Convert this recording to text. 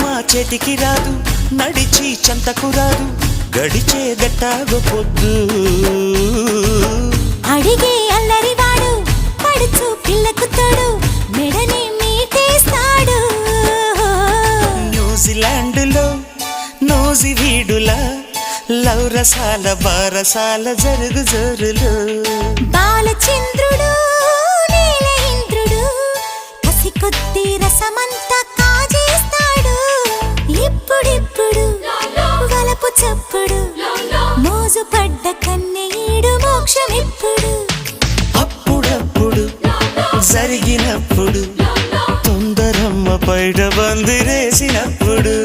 మా చేతికి రాదు నడిచి చెంతకు రాదు గడిచే గట్టాగ పొద్దు అడిగే అల్లరివాడు పడుచు పిల్లకు తోడు మెడని మీటేస్తాడు న్యూజిలాండ్లో నోజి వీడులా లవ్ రసాల బారసాల జరుగు జరులు బాలచంద్రుడు నీల ఇంద్రుడు కసి కొద్ది రసమంతా కాజేస్తాడు ఇప్పుడిప్పుడు వలపు చప్పుడు మోజు పడ్డ కన్నీడు మోక్షం ఇప్పుడు అప్పుడప్పుడు జరిగినప్పుడు తొందరమ్మ పైట బందిరేసినప్పుడు